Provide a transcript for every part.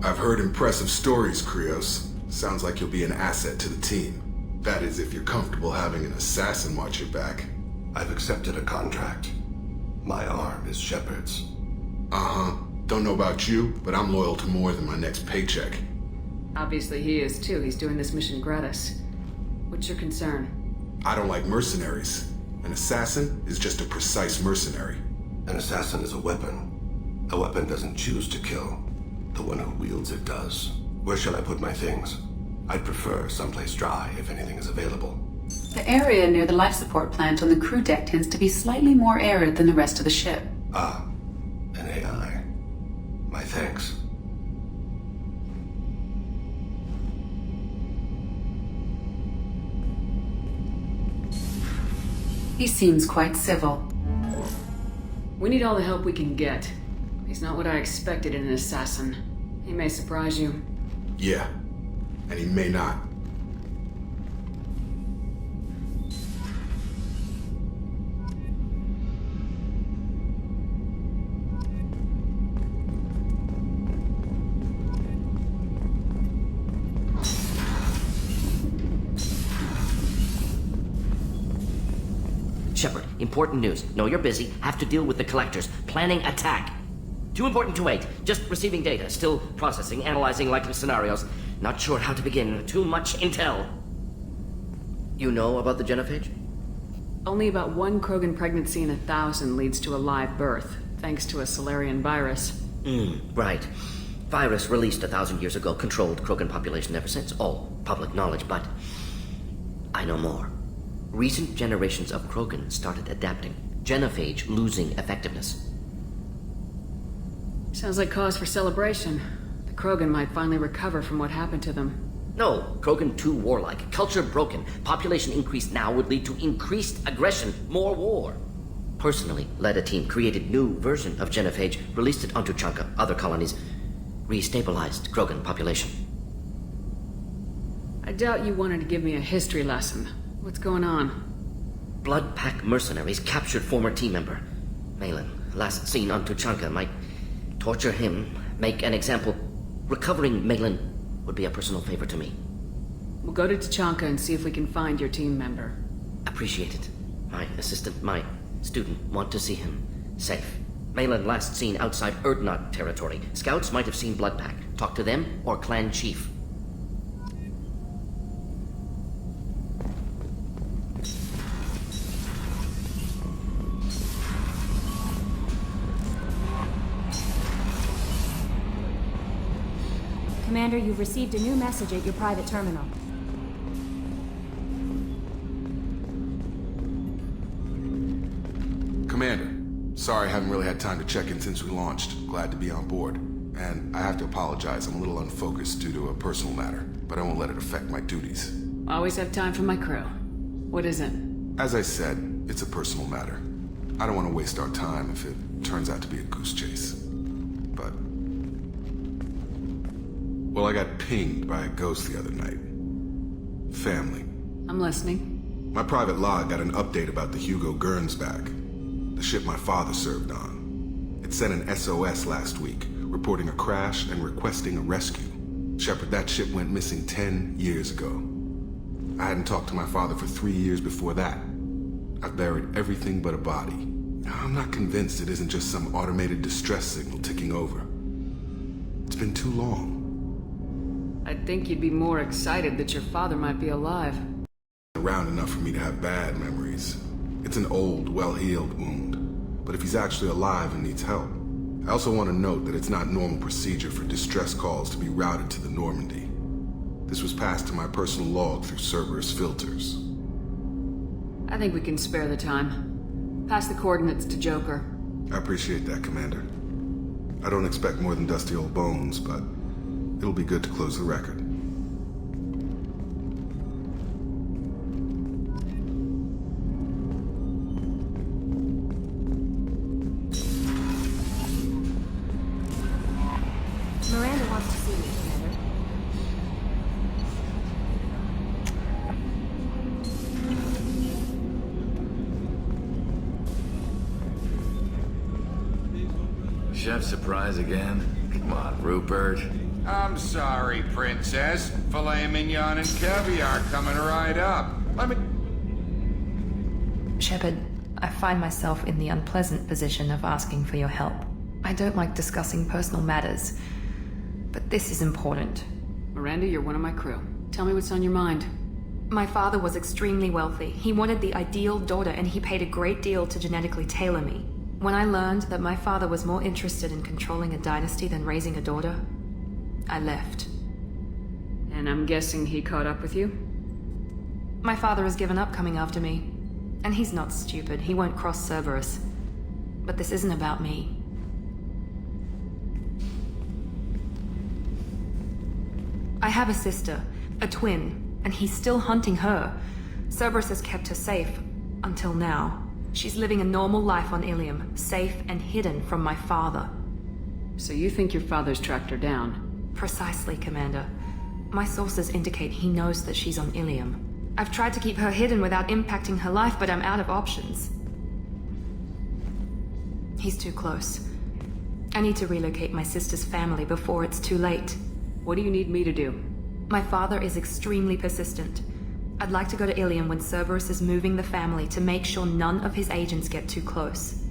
I've heard impressive stories, Krios. Sounds like you'll be an asset to the team. That is, if you're comfortable having an assassin watch your back. I've accepted a contract. My arm is Shepard's. Uh-huh. Don't know about you, but I'm loyal to more than my next paycheck. Obviously he is too. He's doing this mission gratis. What's your concern? I don't like mercenaries. An assassin is just a precise mercenary. An assassin is a weapon. A weapon doesn't choose to kill. The one who wields it does. Where shall I put my things? I'd prefer someplace dry if anything is available. The area near the life support plant on the crew deck tends to be slightly more arid than the rest of the ship. Ah, an AI. My thanks. He seems quite civil. We need all the help we can get. He's not what I expected in an assassin. He may surprise you. Yeah, and he may not. Shepard, important news. Know you're busy. Have to deal with the collectors. Planning attack. Too important to wait. Just receiving data. Still processing, analyzing likely scenarios. Not sure how to begin. Too much intel. You know about the genophage? Only about one Krogan pregnancy in 1,000 leads to a live birth, thanks to a Solarian virus. Right. Virus released 1,000 years ago, controlled Krogan population ever since. All public knowledge, but I know more. Recent generations of Krogan started adapting. Genophage losing effectiveness. Sounds like cause for celebration. The Krogan might finally recover from what happened to them. No, Krogan too warlike. Culture broken. Population increase now would lead to increased aggression, more war. Personally, led a team, created new version of genophage, released it onto Chanka, other colonies, restabilized Krogan population. I doubt you wanted to give me a history lesson. What's going on? Blood Pack mercenaries captured former team member. Malin, last seen on Tuchanka, might torture him, make an example. Recovering Malin would be a personal favor to me. We'll go to Tuchanka and see if we can find your team member. Appreciate it. My assistant, my student, want to see him safe. Malin last seen outside Erdnot territory. Scouts might have seen Blood Pack. Talk to them or clan chief. Commander, you've received a new message at your private terminal. Commander, sorry I haven't really had time to check in since we launched. Glad to be on board. And I have to apologize, I'm a little unfocused due to a personal matter, but I won't let it affect my duties. Always have time for my crew. What is it? As I said, it's a personal matter. I don't want to waste our time if it turns out to be a goose chase. But well, I got pinged by a ghost the other night. Family. I'm listening. My private log got an update about the Hugo Gurns back. The ship my father served on. It sent an SOS last week, reporting a crash and requesting a rescue. Shepard, that ship went missing 10 years ago. I hadn't talked to my father for 3 years before that. I've buried everything but a body. I'm not convinced it isn't just some automated distress signal ticking over. It's been too long. I'd think you'd be more excited that your father might be alive. Around enough for me to have bad memories. It's an old, well-healed wound. But if he's actually alive and needs help, I also want to note that it's not normal procedure for distress calls to be routed to the Normandy. This was passed to my personal log through Cerberus filters. I think we can spare the time. Pass the coordinates to Joker. I appreciate that, Commander. I don't expect more than dusty old bones, but it'll be good to close the record. Miranda wants to see you, Commander. Chef surprise again? Come on, Rupert. I'm sorry, Princess. Filet mignon and caviar coming right up. Let me... Shepard, I find myself in the unpleasant position of asking for your help. I don't like discussing personal matters, but this is important. Miranda, you're one of my crew. Tell me what's on your mind. My father was extremely wealthy. He wanted the ideal daughter, and he paid a great deal to genetically tailor me. When I learned that my father was more interested in controlling a dynasty than raising a daughter, I left. And I'm guessing he caught up with you? My father has given up coming after me. And he's not stupid. He won't cross Cerberus. But this isn't about me. I have a sister, a twin, and he's still hunting her. Cerberus has kept her safe, until now. She's living a normal life on Ilium, safe and hidden from my father. So you think your father's tracked her down? Precisely, Commander. My sources indicate he knows that she's on Ilium. I've tried to keep her hidden without impacting her life, but I'm out of options. He's too close. I need to relocate my sister's family before it's too late. What do you need me to do? My father is extremely persistent. I'd like to go to Ilium when Cerberus is moving the family to make sure none of his agents get too close.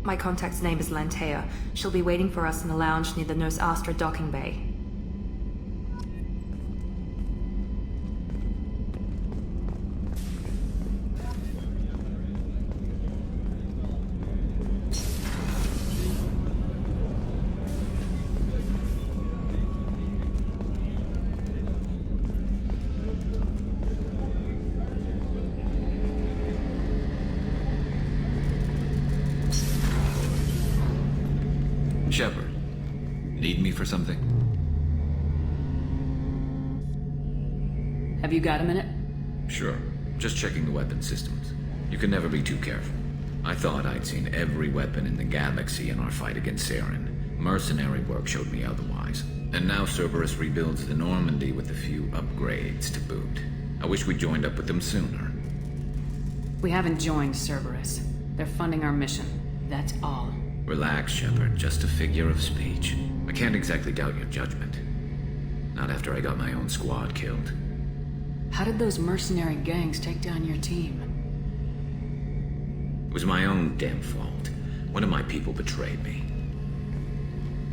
My contact's name is Lantea. She'll be waiting for us in the lounge near the Nurse Astra docking bay. Shepard, need me for something? Have you got a minute? Sure. Just checking the weapon systems. You can never be too careful. I thought I'd seen every weapon in the galaxy in our fight against Saren. Mercenary work showed me otherwise. And now Cerberus rebuilds the Normandy with a few upgrades to boot. I wish we'd joined up with them sooner. We haven't joined Cerberus. They're funding our mission. That's all. Relax, Shepard. Just a figure of speech. I can't exactly doubt your judgment. Not after I got my own squad killed. How did those mercenary gangs take down your team? It was my own damn fault. One of my people betrayed me.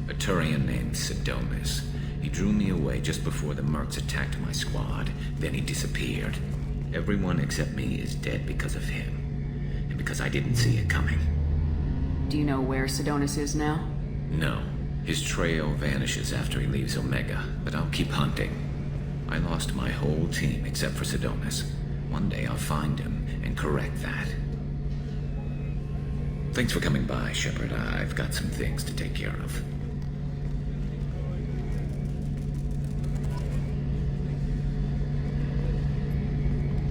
A Turian named Sidonis. He drew me away just before the mercs attacked my squad. Then he disappeared. Everyone except me is dead because of him. And because I didn't see it coming. Do you know where Sidonis is now? No. His trail vanishes after he leaves Omega, but I'll keep hunting. I lost my whole team except for Sidonis. One day I'll find him and correct that. Thanks for coming by, Shepard. I've got some things to take care of.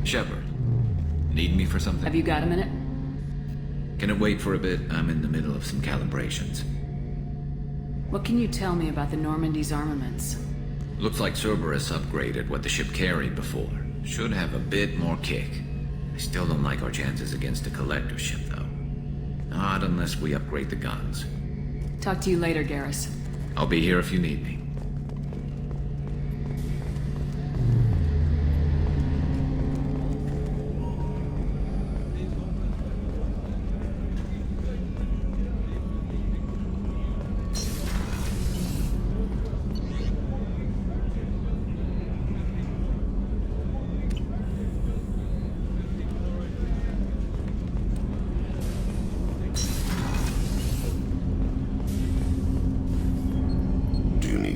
Shepard, need me for something? Have you got a minute? Can it wait for a bit? I'm in the middle of some calibrations. What can you tell me about the Normandy's armaments? Looks like Cerberus upgraded what the ship carried before. Should have a bit more kick. I still don't like our chances against a collector ship, though. Not unless we upgrade the guns. Talk to you later, Garrus. I'll be here if you need me.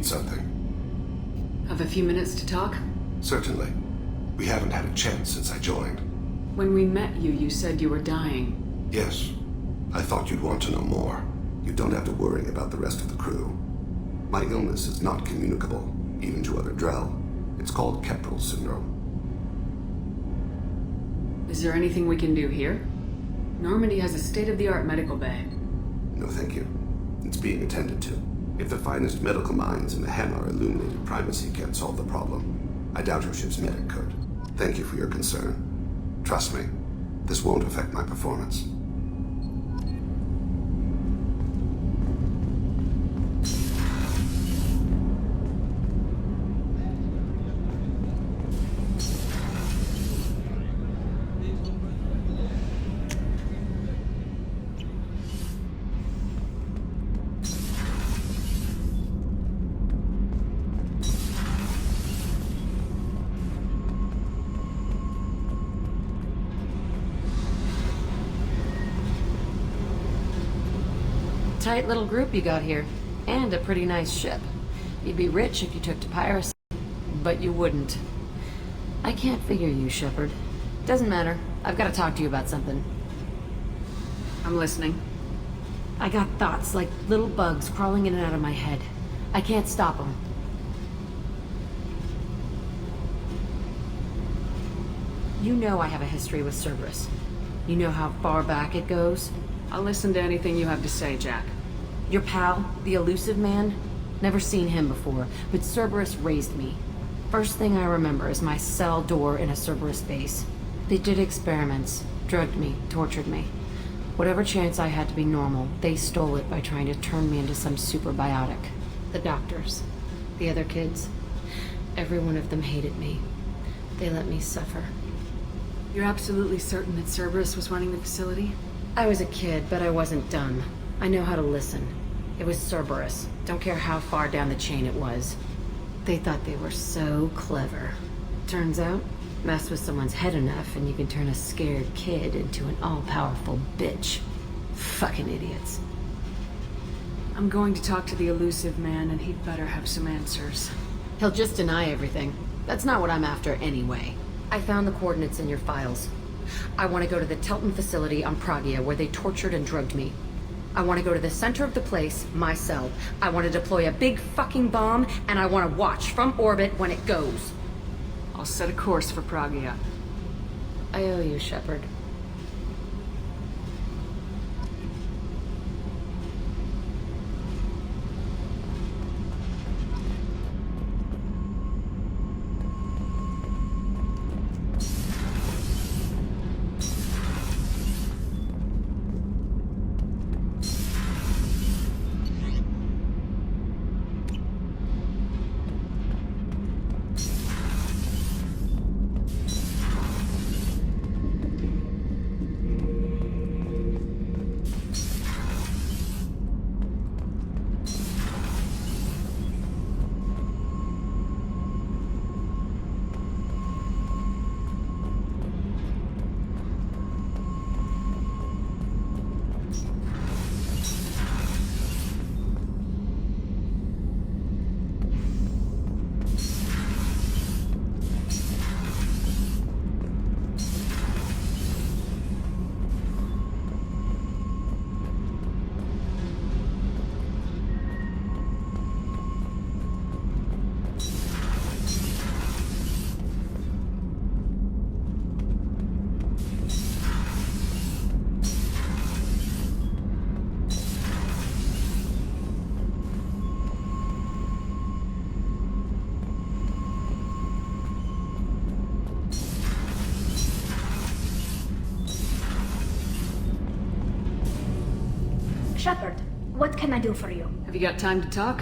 Something. Have a few minutes to talk? Certainly. We haven't had a chance since I joined. When we met you, you said you were dying. Yes. I thought you'd want to know more. You don't have to worry about the rest of the crew. My illness is not communicable, even to other Drell. It's called Keprel syndrome. Is there anything we can do here? Normandy has a state-of-the-art medical bay. No, thank you. It's being attended to. If the finest medical minds in the Hanar illuminated primacy can't solve the problem, I doubt your ship's medic could. Thank you for your concern. Trust me, this won't affect my performance. tight little group you got here. And a pretty nice ship. You'd be rich if you took to piracy, but you wouldn't. I can't figure you, Shepard. Doesn't matter. I've got to talk to you about something. I'm listening. I got thoughts like little bugs crawling in and out of my head. I can't stop them. You know I have a history with Cerberus. You know how far back it goes? I'll listen to anything you have to say, Jack. Your pal, the elusive man? Never seen him before, but Cerberus raised me. First thing I remember is my cell door in a Cerberus base. They did experiments, drugged me, tortured me. Whatever chance I had to be normal, they stole it by trying to turn me into some superbiotic. The doctors, the other kids, every one of them hated me. They let me suffer. You're absolutely certain that Cerberus was running the facility? I was a kid, but I wasn't dumb. I know how to listen. It was Cerberus. Don't care how far down the chain it was. They thought they were so clever. Turns out, mess with someone's head enough and you can turn a scared kid into an all-powerful bitch. Fucking idiots. I'm going to talk to the elusive man, and he'd better have some answers. He'll just deny everything. That's not what I'm after anyway. I found the coordinates in your files. I want to go to the Telton facility on Pragia where they tortured and drugged me. I want to go to the center of the place, my cell. I want to deploy a big fucking bomb, and I want to watch from orbit when it goes. I'll set a course for Pragia. I owe you, Shepard. Shepard, what can I do for you? Have you got time to talk?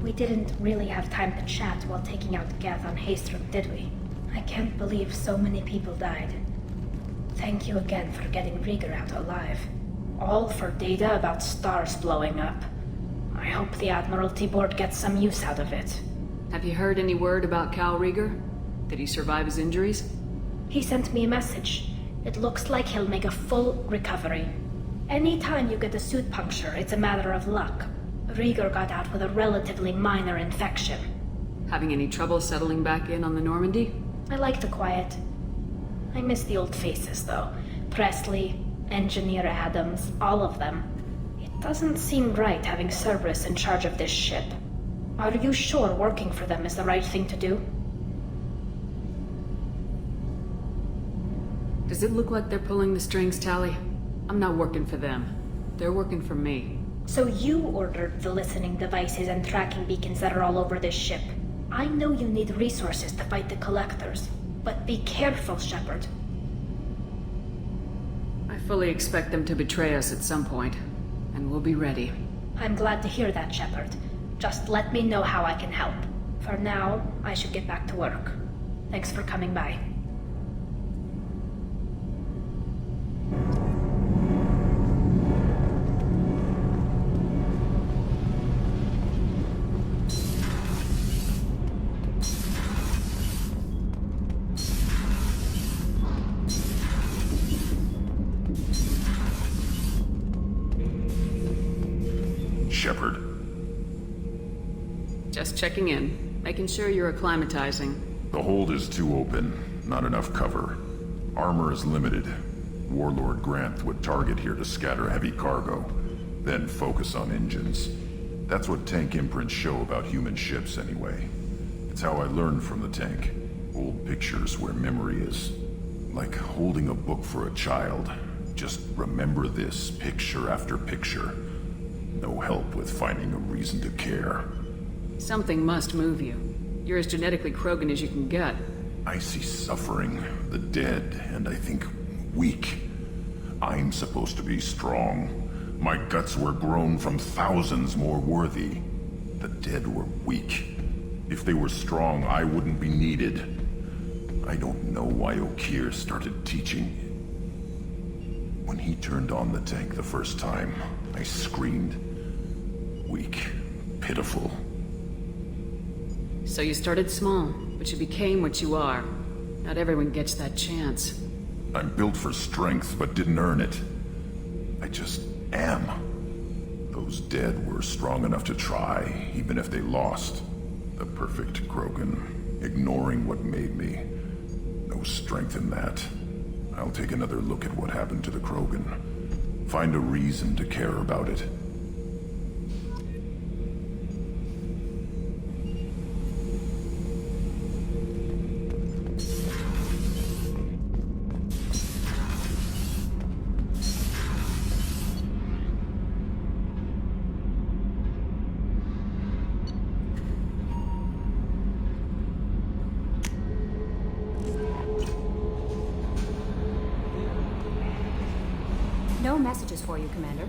We didn't really have time to chat while taking out Gath on Haystrom, did we? I can't believe so many people died. Thank you again for getting Rieger out alive. All for data about stars blowing up. I hope the Admiralty Board gets some use out of it. Have you heard any word about Cal Rieger? Did he survive his injuries? He sent me a message. It looks like he'll make a full recovery. Anytime you get a suit puncture, it's a matter of luck. Rieger got out with a relatively minor infection. Having any trouble settling back in on the Normandy? I like the quiet. I miss the old faces, though. Presley, Engineer Adams, all of them. It doesn't seem right having Cerberus in charge of this ship. Are you sure working for them is the right thing to do? Does it look like they're pulling the strings, Tally? I'm not working for them. They're working for me. So you ordered the listening devices and tracking beacons that are all over this ship. I know you need resources to fight the Collectors, but be careful, Shepard. I fully expect them to betray us at some point, and we'll be ready. I'm glad to hear that, Shepard. Just let me know how I can help. For now, I should get back to work. Thanks for coming by. Shepard? Just checking in, making sure you're acclimatizing. The hold is too open, not enough cover. Armor is limited. Warlord Grant would target here to scatter heavy cargo, then focus on engines. That's what tank imprints show about human ships anyway. It's how I learned from the tank. Old pictures where memory is. Like holding a book for a child. Just remember this, picture after picture. No help with finding a reason to care. Something must move you. You're as genetically Krogan as you can get. I see suffering, the dead, and I think weak. I'm supposed to be strong. My guts were grown from thousands more worthy. The dead were weak. If they were strong, I wouldn't be needed. I don't know why Okeer started teaching. When he turned on the tank the first time, I screamed. Weak, pitiful. So you started small, but you became what you are. Not everyone gets that chance. I'm built for strength, but didn't earn it. I just am. Those dead were strong enough to try, even if they lost. The perfect Krogan, ignoring what made me. No strength in that. I'll take another look at what happened to the Krogan. Find a reason to care about it. No messages for you, Commander.